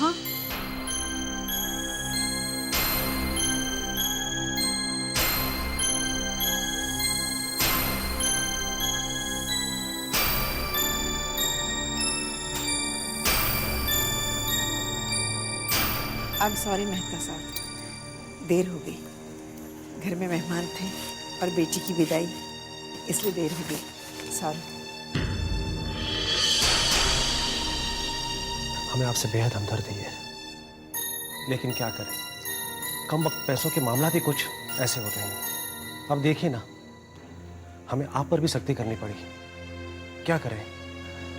कहाँ? I am sorry Mehta साहब, देर हो गई। घर में मेहमान थे और बेटी की विदाई, इसलिए देर हो गई। सॉरी। हमें आपसे बेहद हमदर्दी है, लेकिन क्या करें, कम वक्त पैसों के मामला भी कुछ ऐसे होते हैं। अब देखिए ना, हमें आप पर भी सख्ती करनी पड़ी। क्या करें,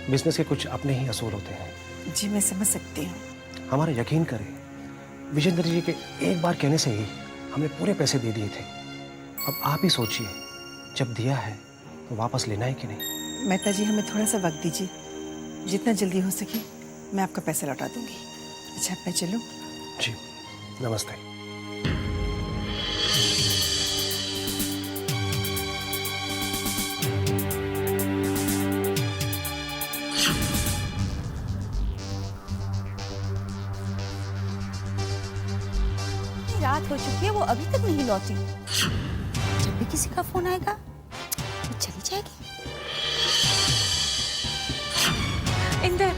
बिजनेस के कुछ अपने ही असूल होते हैं। जी मैं समझ सकती हूँ। हमारा यकीन करें, विजेंद्र जी के एक बार कहने से ही हमने पूरे पैसे दे दिए थे। अब आप ही सोचिए, जब दिया है तो वापस लेना है कि नहीं। मेहता जी हमें थोड़ा सा वक्त दीजिए, जितना जल्दी हो सके मैं आपका पैसा लौटा दूंगी। अच्छा मैं चलूँ? जी नमस्ते। रात हो चुकी है, वो अभी तक नहीं लौटी। जब भी किसी का फोन आएगा वो चली जाएगी। इंदर,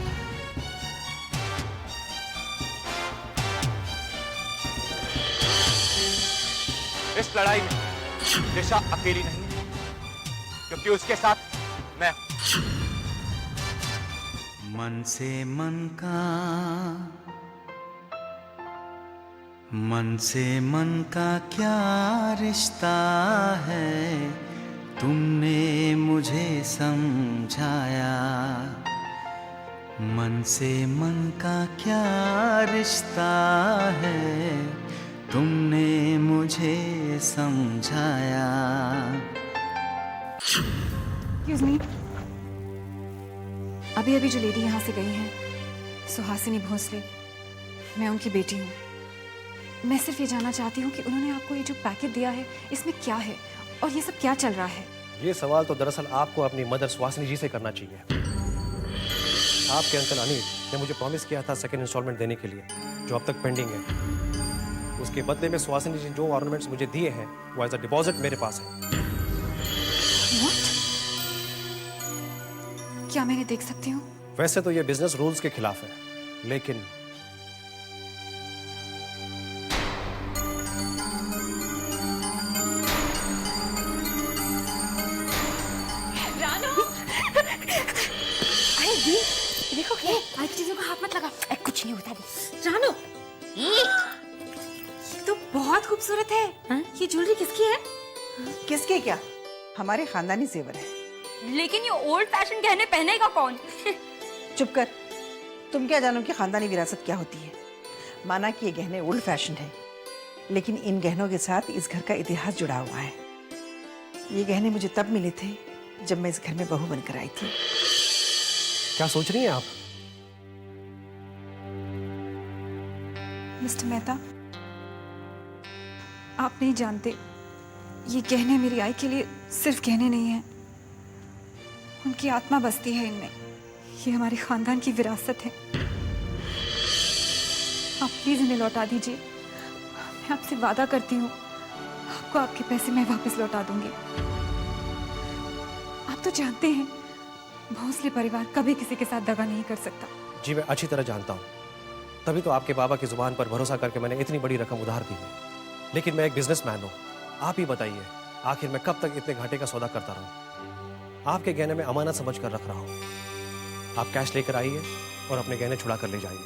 इस लड़ाई में दिशा अकेली नहीं है, क्योंकि उसके साथ मैं। मन से मन का, मन से मन का क्या रिश्ता है, तुमने मुझे समझाया। मन से मन का क्या रिश्ता है, तुमने मुझे समझाया। Excuse me. अभी अभी जो लेडी यहाँ से गई हैं, सुहासिनी भोसले, मैं उनकी बेटी हूँ। मैं सिर्फ ये जानना चाहती हूँ कि उन्होंने आपको ये जो पैकेट दिया है, इसमें क्या है और ये सब क्या चल रहा है? ये सवाल तो दरअसल आपको अपनी मदर सुहासिनी जी से करना चाहिए। आपके अंकल अनिल ने मुझे प्रॉमिस किया था सेकंड इंस्टॉलमेंट देने के लिए, जो अब तक पेंडिंग है। उसके बदले में सुहासिनी जी जो ऑर्नामेंट्स मुझे दिए हैं वो एज अ डिपॉजिट मेरे पास है। What? क्या मैंने देख सकती हूँ? वैसे तो ये बिजनेस रूल्स के खिलाफ है, लेकिन देखो क्या बाकी चीजों को हाथ मत लगा। कुछ नहीं होता। रानो, ये तो बहुत खूबसूरत है। ये ज्वेलरी किसकी है? किसके क्या, हमारे खानदानी जेवर है। लेकिन ये ओल्ड फैशन गहने पहनेगा कौन? चुप कर, तुम क्या जानो कि खानदानी विरासत क्या होती है। माना कि ये गहने ओल्ड फैशन है, लेकिन इन गहनों के साथ इस घर का इतिहास जुड़ा हुआ है। ये गहने मुझे तब मिले थे जब मैं इस घर में बहू बनकर आई थी। क्या सोच रही हैं आप? मिस्टर मेहता, आप नहीं जानते, ये गहने मेरी आई के लिए सिर्फ गहने नहीं हैं। उनकी आत्मा बसती है इनमें। ये हमारे खानदान की विरासत है। आप प्लीज इन्हें लौटा दीजिए। मैं आपसे वादा करती हूँ, आपको आपके पैसे मैं वापस लौटा दूंगी। आप तो जानते हैं, भोसले परिवार कभी किसी के साथ दगा नहीं कर सकता। जी मैं अच्छी तरह जानता हूँ, तभी तो आपके बाबा की जुबान पर भरोसा करके मैंने इतनी बड़ी रकम उधार दी है। लेकिन मैं एक बिजनेसमैन हूँ। आप ही बताइए, आखिर मैं कब तक इतने घाटे का सौदा करता रहूं? आपके गहने में अमानत समझ कर रख रहा हूँ। आप कैश लेकर आइए और अपने गहने छुड़ा कर ले जाइए।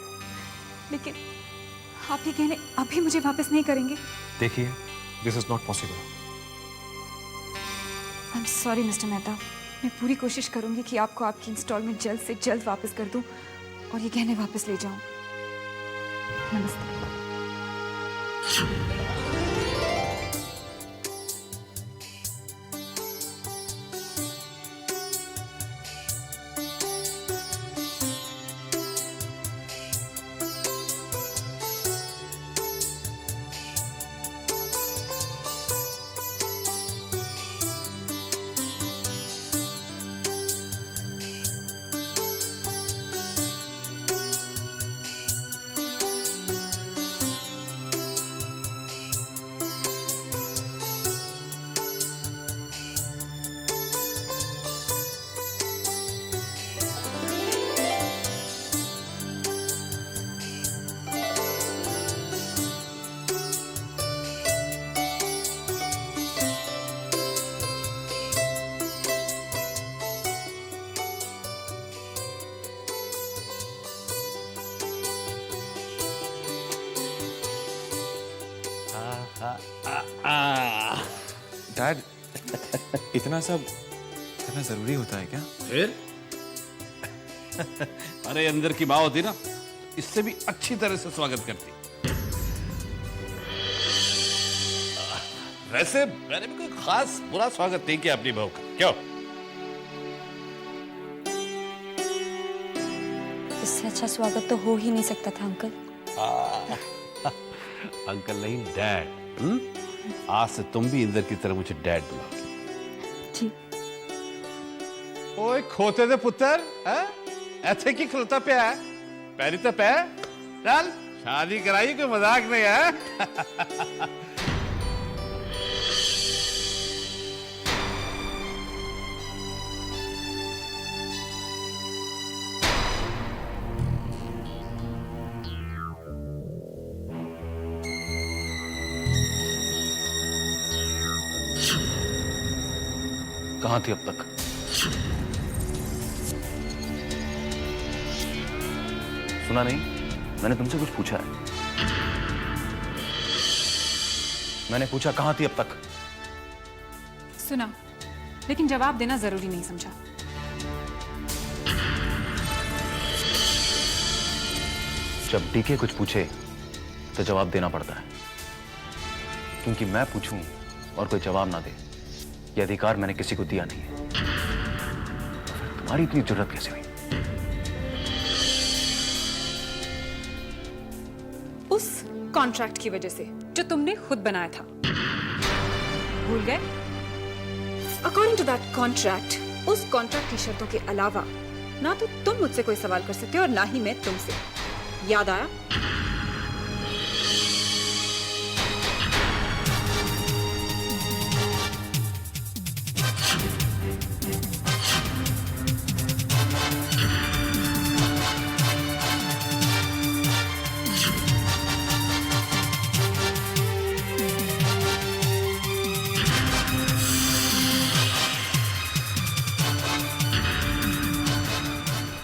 लेकिन आप ये गहने अभी मुझे वापस नहीं करेंगे? देखिए, this is not possible. I am sorry mister Mehta, मैं पूरी कोशिश करूंगी कि आपको आपकी इंस्टॉलमेंट जल्द से जल्द वापस कर दूं और ये गहने वापस ले जाऊं। नमस्ते। डैड, इतना सब करना जरूरी होता है क्या? फिर अरे अंदर की माँ होती ना, इससे भी अच्छी तरह से स्वागत करती। वैसे मैंने भी कोई खास बुरा स्वागत नहीं किया अपनी बहू का, क्यों? इससे अच्छा स्वागत तो हो ही नहीं सकता था अंकल। अंकल नहीं, डैड। आज से तुम भी इंदर की तरह मुझे डैड बुलाओ। जी। ओए खोते दे पुत्र, ऐसे की खलोता पे है? पैरी तो पे, चल शादी कराई, कोई मजाक नहीं है। कहां थी अब तक? सुना नहीं? मैंने तुमसे कुछ पूछा है। मैंने पूछा कहां थी अब तक? सुना, लेकिन जवाब देना जरूरी नहीं समझा। जब डीके कुछ पूछे तो जवाब देना पड़ता है, क्योंकि मैं पूछूं और कोई जवाब ना दे, ये अधिकार मैंने किसी को दिया नहीं है। तो फिर तुम्हारी इतनी जरूरत कैसे हुई? उस कॉन्ट्रैक्ट की वजह से जो तुमने खुद बनाया था। भूल गए? अकॉर्डिंग टू दैट कॉन्ट्रैक्ट, उस कॉन्ट्रैक्ट की शर्तों के अलावा ना तो तुम मुझसे कोई सवाल कर सकते हो और ना ही मैं तुमसे। याद आया?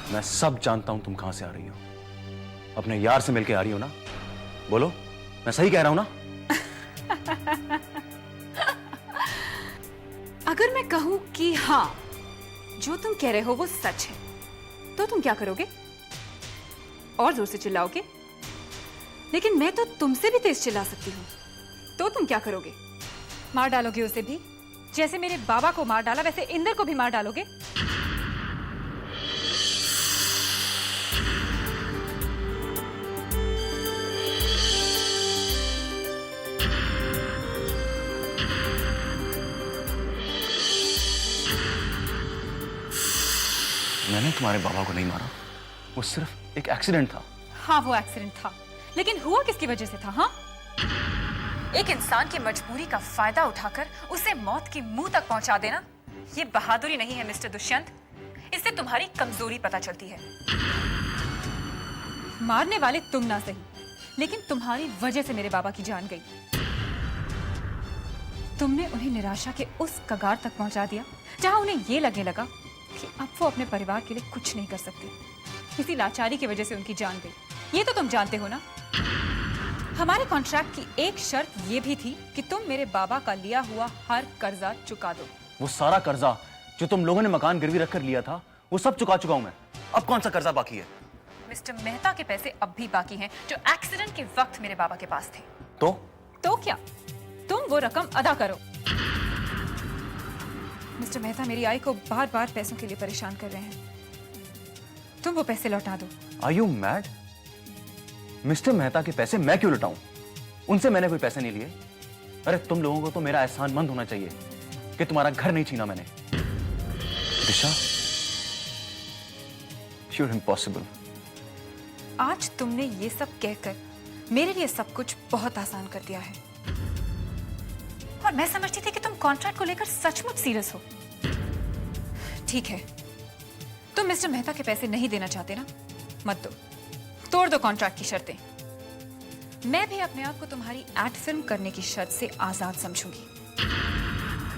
मैं सब जानता हूं तुम कहां से आ रही हो। अपने यार से मिलके आ रही हो ना? बोलो, मैं सही कह रहा हूं ना? अगर मैं कहूं कि हाँ, जो तुम कह रहे हो वो सच है, तो तुम क्या करोगे? और जोर से चिल्लाओगे? लेकिन मैं तो तुमसे भी तेज चिल्ला सकती हूँ, तो तुम क्या करोगे? मार डालोगे उसे भी? जैसे मेरे बाबा को मार डाला वैसे इंदर को भी मार डालोगे? मैंने तुम्हारे बाबा को नहीं मारा, वो सिर्फ एक एक्सीडेंट था। हाँ, वो एक्सीडेंट था, लेकिन हुआ किसकी वजह से था? हाँ, एक इंसान की मजबूरी का फायदा उठाकर उसे मौत की मुंह तक पहुंचा देना, ये बहादुरी नहीं है मिस्टर दुष्यंत। इससे तुम्हारी कमजोरी पता चलती है। मारने वाले तुम ना सही, लेकिन तुम्हारी वजह से मेरे बाबा की जान गई। तुमने उन्हें निराशा के उस कगार तक पहुंचा दिया जहां उन्हें ये लगने लगा कि अब वो अपने परिवार के लिए कुछ नहीं कर सकते। इसी लाचारी की वजह से उनकी जान गई। ये तो तुम जानते हो ना। हमारे कॉन्ट्रैक्ट की एक शर्त ये भी थी कि तुम मेरे बाबा का लिया हुआ हर कर्जा चुका दो। वो सारा कर्जा जो तुम लोगों ने मकान गिरवी रखकर लिया था, वो सब चुका चुका हूं मैं। अब कौन सा कर्जा बाकी है? मिस्टर मेहता के पैसे अब भी बाकी हैं, जो एक्सीडेंट के वक्त मेरे बाबा के पास थे। तो क्या? तुम वो रकम अदा करो। मिस्टर मेहता मेरी आई को बार बार पैसों के लिए परेशान कर रहे हैं। तुम वो पैसे लौटा दो। Are you mad? Mister Mehta के पैसे मैं क्यों लौटाऊं? उनसे मैंने कोई पैसे नहीं लिए। अरे तुम लोगों को तो मेरा एहसानमंद होना चाहिए कि तुम्हारा घर नहीं छीना मैंने। दिशा, you're impossible। आज तुमने ये सब कहकर मेरे लिए सब कुछ बहुत आसान कर दिया है, और मैं समझती थी कि तुम कॉन्ट्रैक्ट को लेकर सचमुच सीरियस हो। ठीक है, तुम मिस्टर मेहता के पैसे नहीं देना चाहते ना? मत दो, तोड़ दो कॉन्ट्रैक्ट की शर्तें। मैं भी अपने आप को तुम्हारी एड फिल्म करने की शर्त से आजाद समझूंगी।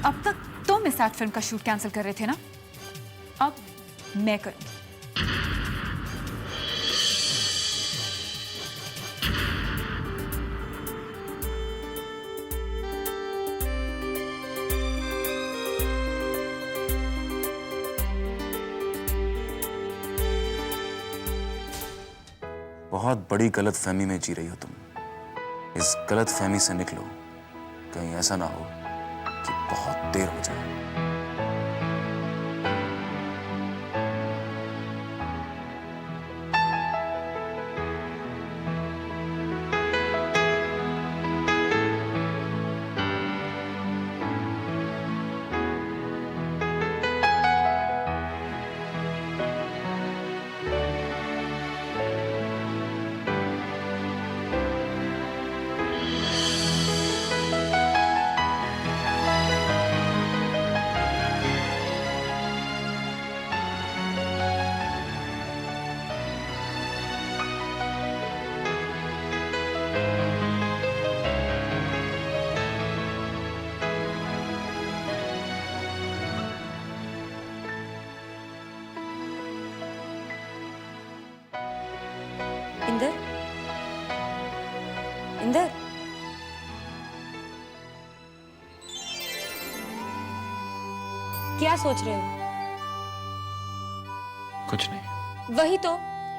अब तक तुम इस एड फिल्म का शूट कैंसिल कर रहे थे ना? अब मैं करूंगी। बहुत बड़ी गलत फहमी में जी रही हो तुम। इस गलत फहमी से निकलो, कहीं ऐसा ना हो कि बहुत देर हो जाए। इंदर, इंदर, क्या सोच रहे हो? कुछ नहीं। वही तो,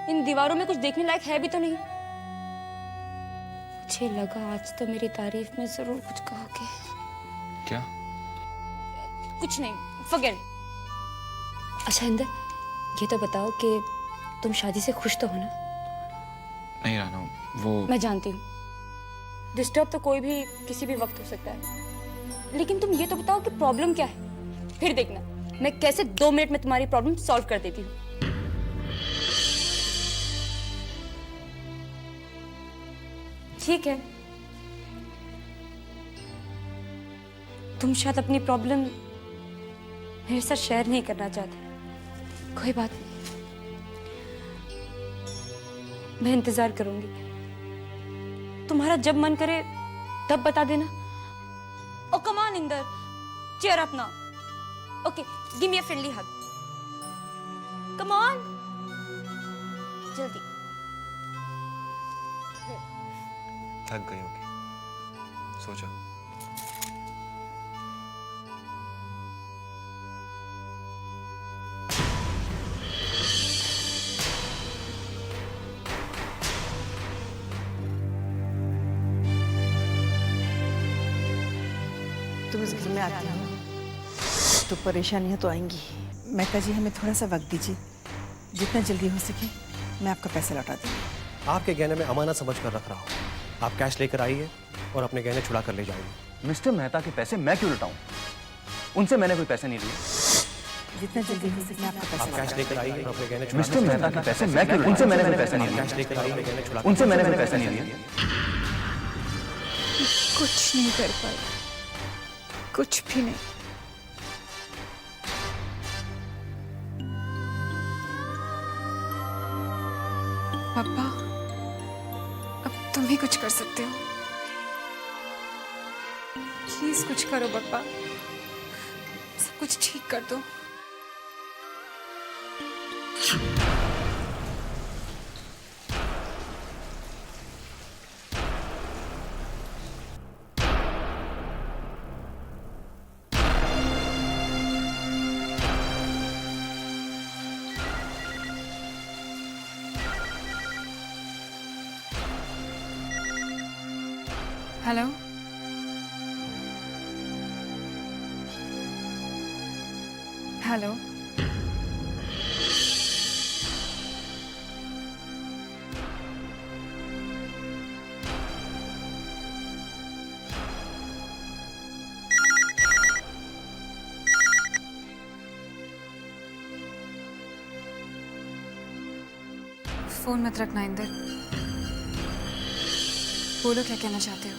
इन दीवारों में कुछ देखने लायक है भी तो नहीं। मुझे लगा आज तो मेरी तारीफ में जरूर कुछ कहोगे। क्या? कुछ नहीं, फॉरगेट। अच्छा इंदर, ये तो बताओ कि तुम शादी से खुश तो हो ना? नहीं रानो, वो मैं जानती हूँ डिस्टर्ब तो कोई भी किसी भी वक्त हो सकता है, लेकिन तुम ये तो बताओ कि प्रॉब्लम क्या है। फिर देखना मैं कैसे 2 मिनट में तुम्हारी प्रॉब्लम सॉल्व कर देती हूँ। ठीक है, तुम शायद अपनी प्रॉब्लम मेरे साथ शेयर नहीं करना चाहते। कोई बात नहीं, मैं इंतजार करूंगी। तुम्हारा जब मन करे तब बता देना। Oh come on Inder, cheer up now. Okay, give me a friendly hug. Come on, जल्दी। थक गई होगी, सो जाओ। तुम इस घर में आती हो तो परेशानियां तो आएंगी। मेहता जी, हमें थोड़ा सा वक्त दीजिए, जितना जल्दी हो सके मैं आपका पैसा लौटा दूंगी। आपके गहने में अमानत समझ कर रख रहा हूँ। आप कैश लेकर आइए और अपने गहने छुड़ा कर ले जाइए। मिस्टर मेहता के पैसे मैं क्यों लुटाऊं? उनसे मैंने कोई पैसे नहीं लिए। जितना जल्दी हो सके आपका पैसा आप कैश लेकर आइए और अपने गहने छुड़ा मिस्टर मेहता के पैसे मैं क्यों? उनसे मैंने कोई पैसे नहीं लिए। कैश लेकर आइए, अपने गहने छुड़ा उनसे मैंने कोई पैसे नहीं लिए। कुछ नहीं कर पाई, कुछ भी नहीं। पापा, अब तुम ही कुछ कर सकते हो। प्लीज कुछ करो पापा, सब कुछ ठीक कर दो। हेलो, हेलो, फोन मत रखना इंदर। बोलो क्या कहना चाहते हो।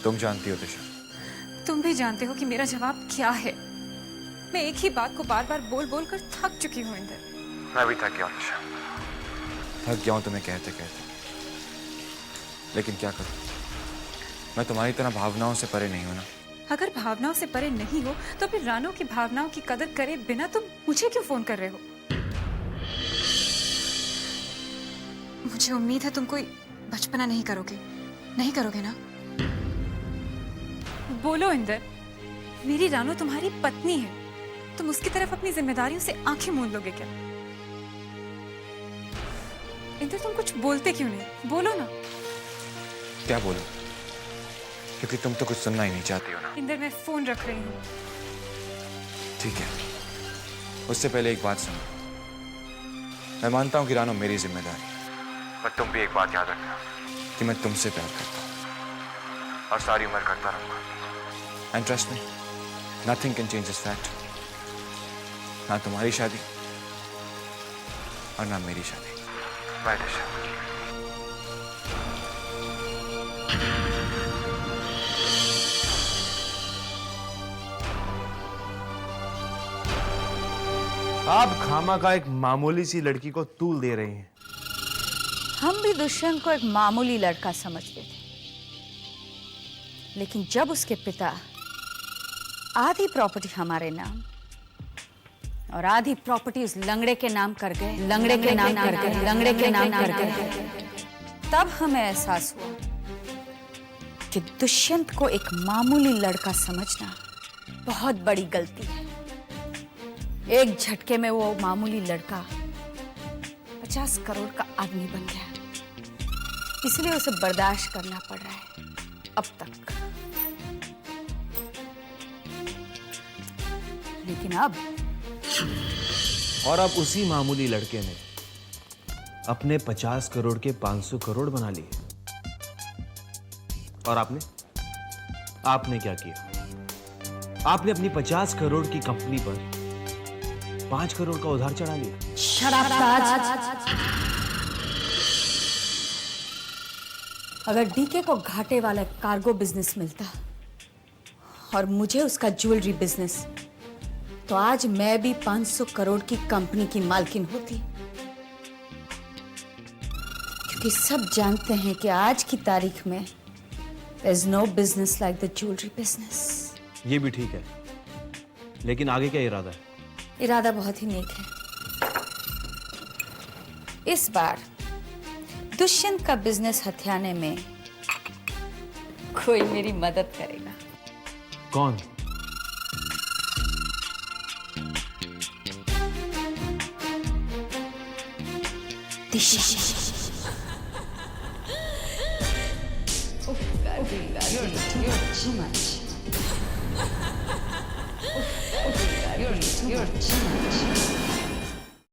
तुम जानती हो दिशा, तुम भी जानते हो कि मेरा जवाब क्या है। मैं एक ही बात को बार बार बोल बोल कर थक चुकी हूँ इंदर। मैं भी थक गया हूँ दिशा, थक गया हूँ तुम्हें कहते कहते। लेकिन क्या करूँ, मैं तुम्हारी तरह भावनाओं से परे नहीं हूँ ना। अगर भावनाओं से परे नहीं हो तो फिर रानो की भावनाओं की कदर करे बिना तुम मुझे क्यों फोन कर रहे हो। मुझे उम्मीद है तुम कोई बचपना नहीं करोगे, नहीं करोगे ना। बोलो इंदर, मेरी रानो तुम्हारी पत्नी है, तुम उसकी तरफ अपनी जिम्मेदारियों से आंखें मूंद लोगे क्या। इंदर तुम कुछ बोलते क्यों नहीं? बोलो ना। क्या बोलूं? क्योंकि तुम तो कुछ सुनना ही नहीं चाहती हो ना। इंदर मैं फोन रख रही हूँ। ठीक है, उससे पहले एक बात सुनो। मैं मानता हूं कि रानो मेरी जिम्मेदारी, पर तुम भी एक बात याद रखना कि मैं तुमसे प्यार करता हूं और सारी उम्र करता रहूंगा। And trust me, nothing can change this fact. ना तुम्हारी शादी और ना मेरी शादी। बाय दिशा। आप खामा का एक मामूली सी लड़की को तूल दे रही हैं। हम भी दुष्यंत को एक मामूली लड़का समझते थे, लेकिन जब उसके पिता आधी प्रॉपर्टी हमारे नाम और आधी प्रॉपर्टी उस लंगड़े के नाम कर गए, तब हमें एहसास हुआ कि दुष्यंत को एक मामूली लड़का समझना बहुत बड़ी गलती है। एक झटके में वो मामूली लड़का 50 करोड़ का आदमी बन गया, इसलिए उसे बर्दाश्त करना पड़ रहा है अब तक। लेकिन अब और अब उसी मामूली लड़के ने अपने 50 करोड़ के 500 करोड़ बना लिए। और आपने क्या किया? आपने अपनी 50 करोड़ की कंपनी पर 5 करोड़ का उधार चढ़ा लिया। शराबबाज। अगर डीके को घाटे वाला कार्गो बिजनेस मिलता और मुझे उसका ज्वेलरी बिजनेस, तो आज मैं भी 500 करोड़ की कंपनी की मालकिन होती। क्योंकि सब जानते हैं कि आज की तारीख में there is no business like the jewelry business। ये भी ठीक है, लेकिन आगे क्या इरादा है? इरादा बहुत ही नेक है। इस बार दुष्यंत का बिजनेस हथियाने में कोई मेरी मदद करेगा। कौन? दिशा। You're too much.